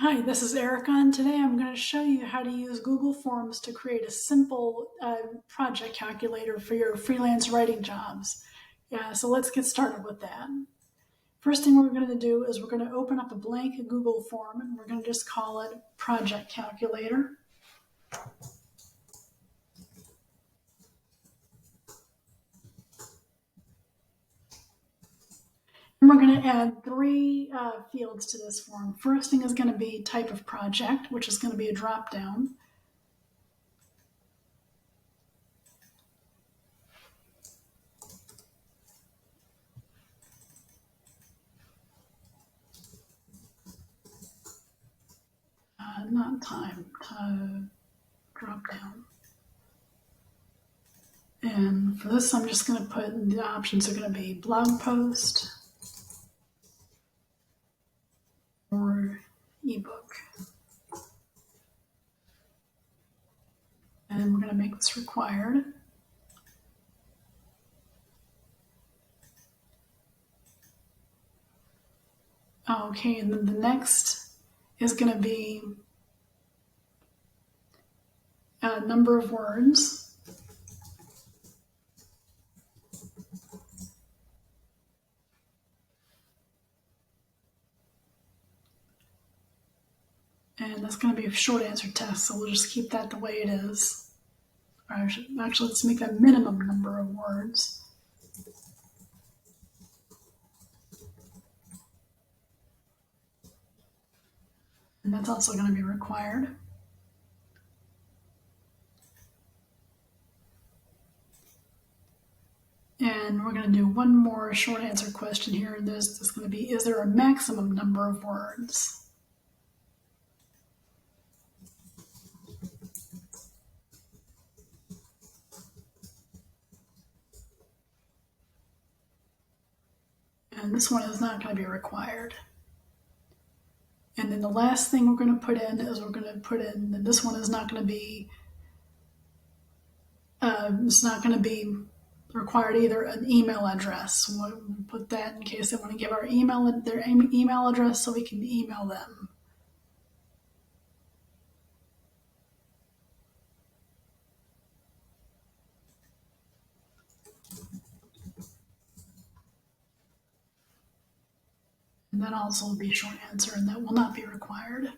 Hi, this is Erica, and today I'm going to show you how to use Google Forms to create a simple project calculator for your freelance writing jobs. Yeah, so let's get started with that. First thing we're going to do is we're going to open up a blank Google form and we're going to just call it Project Calculator. And we're going to add three fields to this form. First thing is going to be type of project, which is going to be a drop down. Not time, drop down. And for this, I'm just going to put the options are going to be blog post or ebook. And we're going to make this required. Okay, and then the next is going to be a number of words. And that's going to be a short answer test, so we'll just keep that the way it is. Or actually, let's make that minimum number of words. And that's also going to be required. And we're going to do one more short answer question here. And this is going to be, is there a maximum number of words? And this one is not going to be required. And then the last thing we're going to put in is we're going to put in that this one is not going to be, it's not going to be required either an email address. We'll put that in case they want to give their email address so we can email them. And that also will be a short answer, and that will not be required.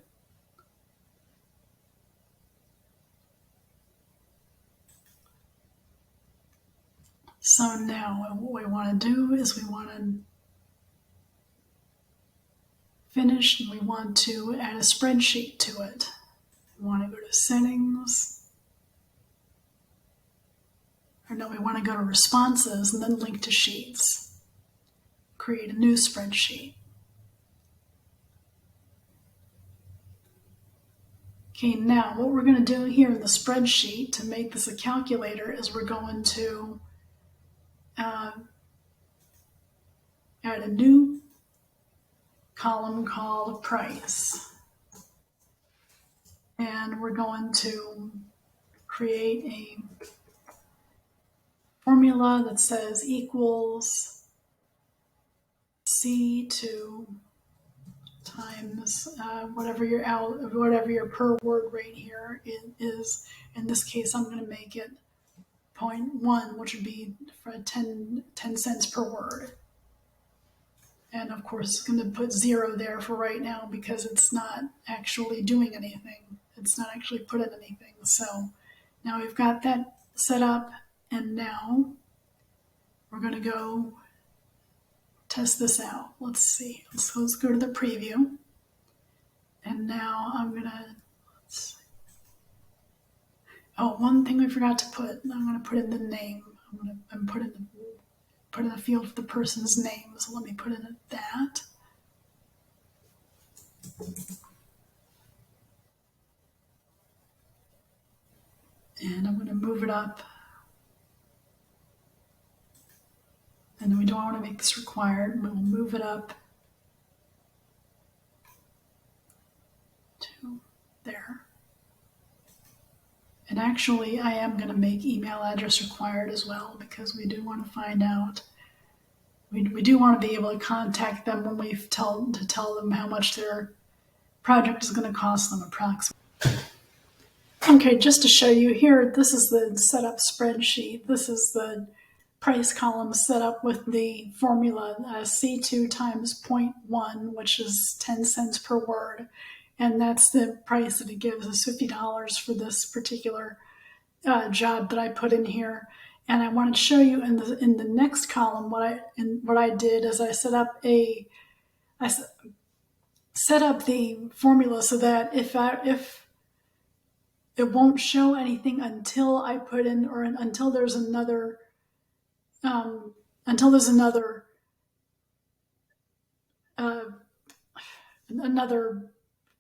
So now what we want to do is we want to finish and we want to add a spreadsheet to it. We want to go to settings. Or no, we want to go to responses and then link to sheets. Create a new spreadsheet. Okay, now what we're going to do here in the spreadsheet to make this a calculator is we're going to add a new column called price. And we're going to create a formula that says equals C2 times whatever your per word rate here is. In this case, I'm going to make it 0.1, which would be for 10 cents per word. And of course, it's going to put 0 there for right now because it's not actually doing anything. It's not actually put in anything. So now we've got that set up, and now we're going to go test this out. Let's see. Let's go to the preview. And now I'm going to, let's see. Oh, one thing we forgot to put. I'm going to put in the name. I'm put in the field for the person's name. So let me put in that. And I'm going to move it up. And we don't want to make this required. We'll move it up to there. And actually, I am going to make email address required as well because we do want to find out. We do want to be able to contact them when we tell them how much their project is going to cost them approximately. Okay, just to show you here, this is the setup spreadsheet. This is the price column set up with the formula C2 times 0.1, which is 10 cents per word. And that's the price that it gives us, $50 for this particular job that I put in here. And I want to show you in the next column what I did is I set up the formula so that if it won't show anything until I put in or until there's another until there's another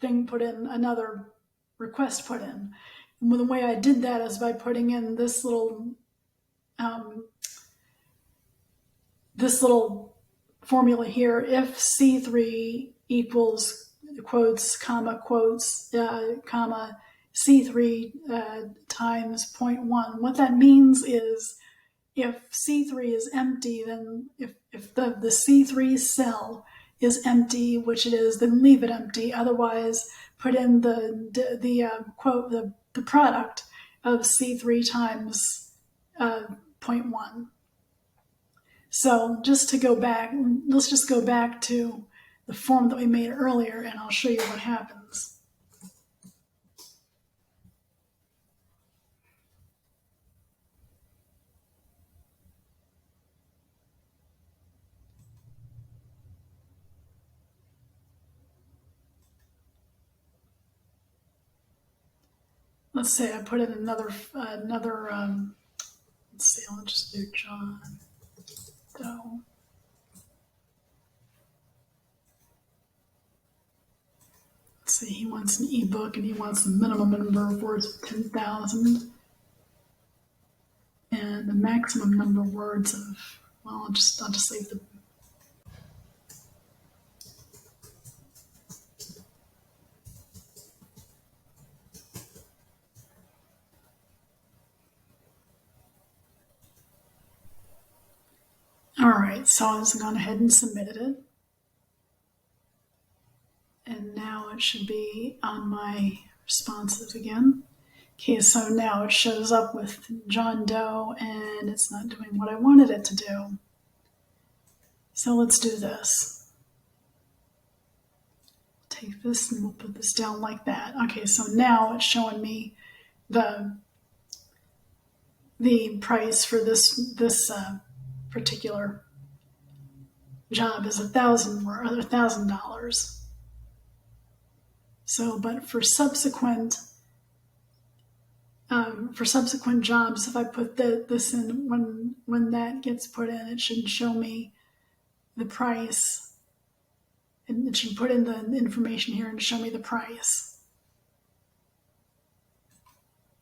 thing put in, another request put in. And the way I did that is by putting in this little formula here. If C3 equals quotes, comma, C3 times 0.1. What that means is if C3 is empty, then if the C3 cell is empty, which it is, then leave it empty. Otherwise, put in the product of C3 times 0.1. So just to go back, let's just go back to the form that we made earlier, and I'll show you what happens. Let's say I put in another. Let's see. I'll just do John Doe. Let's see. He wants an ebook, and he wants the minimum number of words of 10,000, and the maximum number of words of. Well, I'll just leave the. All right, so I've gone ahead and submitted it. And now it should be on my responses again. Okay, so now it shows up with John Doe and it's not doing what I wanted it to do. So let's do this. Take this and we'll put this down like that. Okay, so now it's showing me the price for this particular job is $1,000. So, but for subsequent jobs, if I put this in when that gets put in, it should show me the price, and it should put in the information here and show me the price.